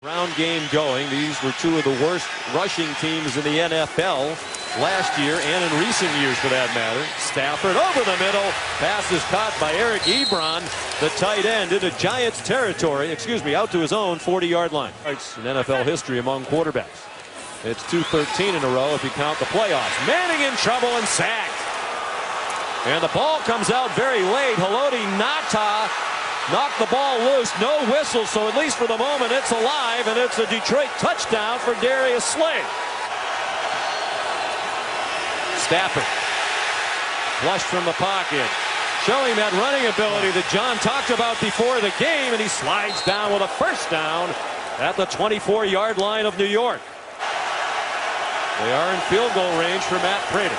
Round game going. These were two of the worst rushing teams in the NFL last year and in recent years for that matter. Stafford over the middle. Pass is caught by Eric Ebron, the tight end, into Giants territory. Out to his own 40-yard line. It's in NFL history among quarterbacks. It's 213 in a row if you count the playoffs. Manning in trouble and sacked. And the ball comes out very late. Haloti Ngata knocked the ball loose. No whistle, so at least for the moment it's alive, and it's a Detroit touchdown for Darius Slay. Stafford flushed from the pocket, showing that running ability that John talked about before the game, and he slides down with a first down at the 24-yard line of New York. They are in field goal range for Matt Prater.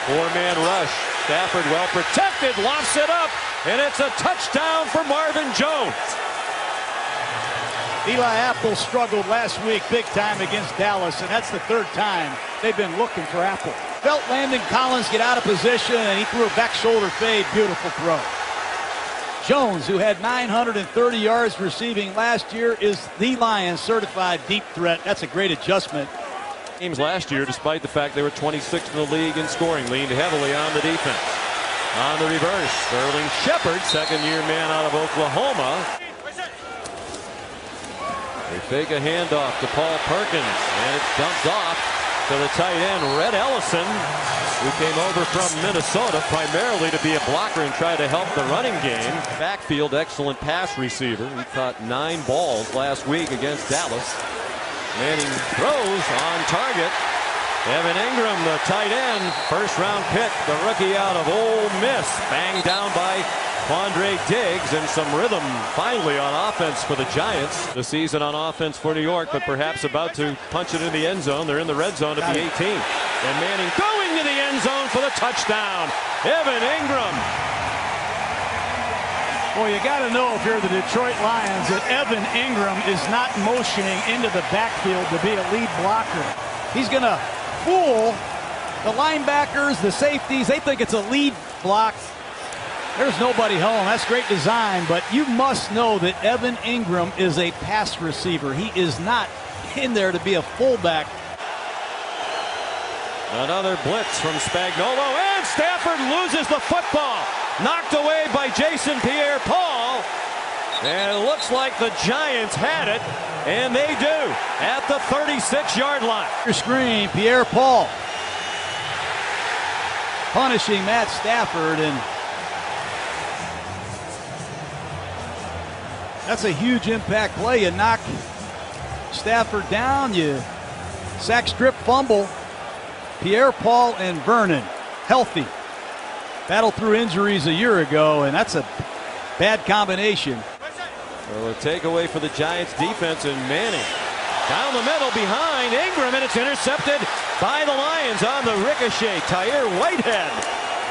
Four-man rush. Stafford well protected, lofts it up, and it's a touchdown for Marvin Jones. Eli Apple struggled last week big time against Dallas, and that's the third time they've been looking for Apple. Felt Landon Collins get out of position, and he threw a back shoulder fade. Beautiful throw. Jones, who had 930 yards receiving last year, is the Lions certified deep threat. That's a great adjustment. Games last year, despite the fact they were 26th in the league in scoring, leaned heavily on the defense. On the reverse, Sterling Shepard, second-year man out of Oklahoma. They fake a handoff to Paul Perkins, and it's dumped off to the tight end, Red Ellison, who came over from Minnesota primarily to be a blocker and try to help the running game. Backfield, excellent pass receiver. He caught 9 balls last week against Dallas. Manning throws on target. Evan Ingram, the tight end, first-round pick, the rookie out of Ole Miss, banged down by Quandre Diggs, and some rhythm finally on offense for the Giants. The season on offense for New York, but perhaps about to punch it in the end zone. They're in the red zone at the 18. And Manning going to the end zone for the touchdown. Evan Ingram. Well, you got to know if you're the Detroit Lions that Evan Ingram is not motioning into the backfield to be a lead blocker. He's going to fool the linebackers, the safeties. They think it's a lead block. There's nobody home. That's great design, but you must know that Evan Ingram is a pass receiver. He is not in there to be a fullback. Another blitz from Spagnuolo, and Stafford loses the football. Knocked away by Jason Pierre-Paul. And it looks like the Giants had it, and they do, at the 36-yard line. Your screen, Pierre-Paul punishing Matt Stafford, and that's a huge impact play. You knock Stafford down, you sack, strip, fumble. Pierre-Paul and Vernon healthy. Battled through injuries a year ago, and that's a bad combination. So a takeaway for the Giants defense, and Manning down the middle behind Ingram, and it's intercepted by the Lions on the ricochet. Tyre Whitehead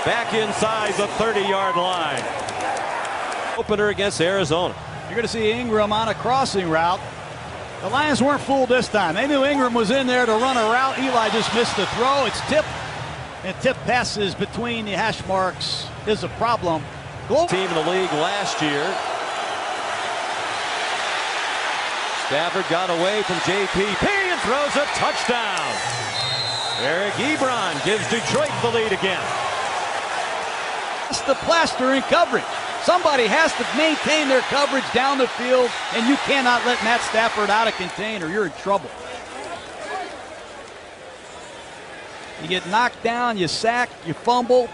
back inside the 30-yard line. Opener against Arizona. You're going to see Ingram on a crossing route. The Lions weren't fooled this time. They knew Ingram was in there to run a route. Eli just missed the throw. It's tipped, and tip passes between the hash marks is a problem. Team in the league last year. Stafford got away from JPP and throws a touchdown. Eric Ebron gives Detroit the lead again. It's the plaster in coverage. Somebody has to maintain their coverage down the field, and you cannot let Matt Stafford out of contain or you're in trouble. You get knocked down, you sack, you fumble,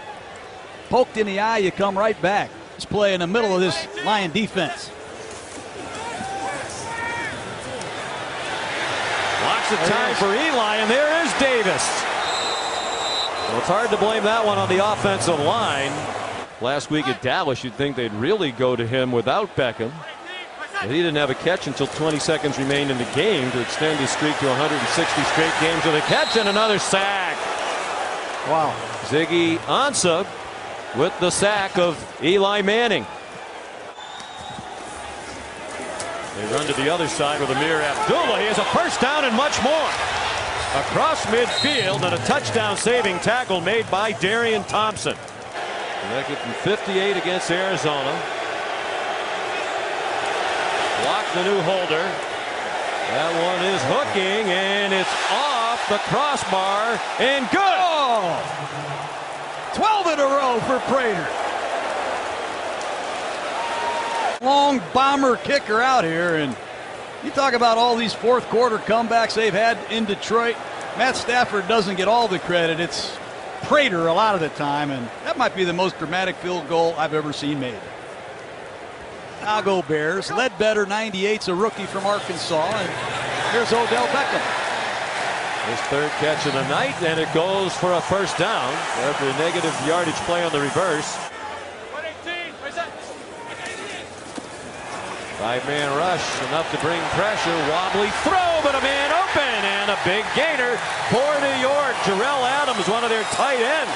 poked in the eye, you come right back. Let's play in the middle of this Lion defense. Lots of time for Eli, and there is Davis. Well, it's hard to blame that one on the offensive line. Last week at Dallas, you'd think they'd really go to him without Beckham. But he didn't have a catch until 20 seconds remained in the game to extend his streak to 160 straight games with a catch and another sack. Wow. Ziggy Ansah with the sack of Eli Manning. They run to the other side with Amir Abdullah. He has a first down and much more. Across midfield, and a touchdown-saving tackle made by Darian Thompson. Connected from 58 against Arizona. Blocked the new holder. That one is hooking, and it's off the crossbar, and good! Oh! 12 in a row for Prater. Long bomber kicker out here, and you talk about all these fourth quarter comebacks they've had in Detroit. Matt Stafford doesn't get all the credit. It's Prater a lot of the time, and that might be the most dramatic field goal I've ever seen made. Now go Bears. Ledbetter, 98's a rookie from Arkansas, and here's Odell Beckham. His third catch of the night, and it goes for a first down after a negative yardage play on the reverse. 5-man rush, enough to bring pressure. Wobbly throw, but a man open, and a big gainer for New York. Jarrell Adams, one of their tight ends.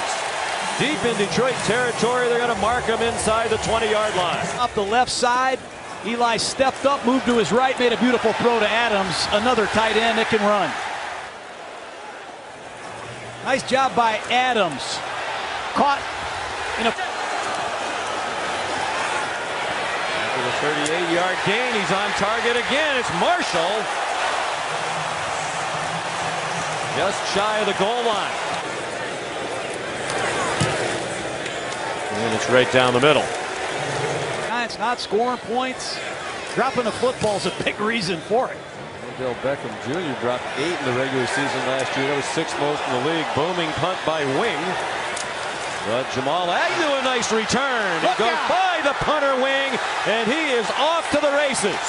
Deep in Detroit territory, they're going to mark him inside the 20-yard line. Up the left side, Eli stepped up, moved to his right, made a beautiful throw to Adams, another tight end that can run. Nice job by Adams. Caught in a... After the 38-yard gain, he's on target again. It's Marshall. Just shy of the goal line. And it's right down the middle. Giants not scoring points. Dropping the football is a big reason for it. Odell Beckham Jr. dropped 8 in the regular season last year. That was 6th most in the league. Booming punt by Wing. But Jamal Agnew, a nice return. It goes by the punter Wing, and he is off to the races.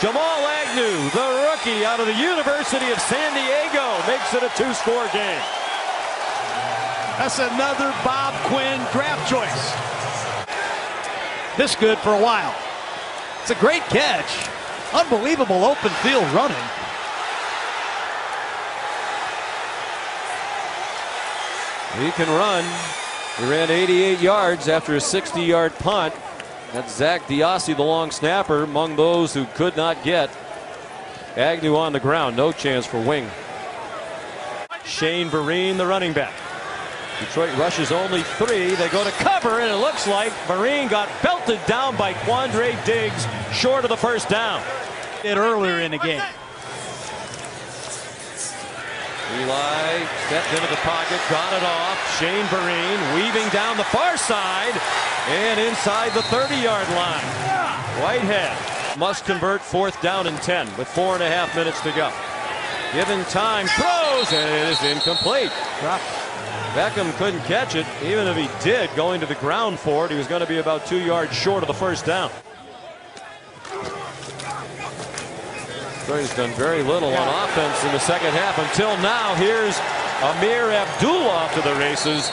Jamal Agnew, the rookie out of the University of San Diego, makes it a 2-score game. That's another Bob Quinn draft choice. This good for a while. It's a great catch. Unbelievable open field running. He can run. He ran 88 yards after a 60-yard punt. That's Zach Diossi, the long snapper, among those who could not get Agnew on the ground. No chance for Wing. Shane Vereen, the running back. Detroit rushes only 3. They go to cover, and it looks like Vereen got belted down by Quandre Diggs short of the first down. Earlier in the game. Eli stepped into the pocket, got it off. Shane Vereen weaving down the far side and inside the 30-yard line. Whitehead must convert 4th down and 10 with 4.5 minutes to go. Given time, throws, and it is incomplete. Beckham couldn't catch it. Even if he did, going to the ground for it, he was going to be about 2 yards short of the first down. Detroit's done very little on offense in the second half until now. Here's Amir Abdullah to the races,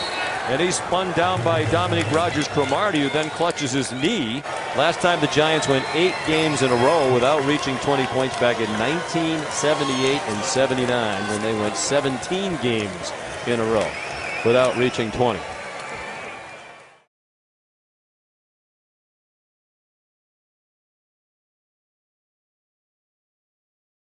and he's spun down by Dominique Rodgers-Cromartie, who then clutches his knee. Last time the Giants went 8 games in a row without reaching 20 points back in 1978 and 79, when they went 17 games in a row without reaching 20.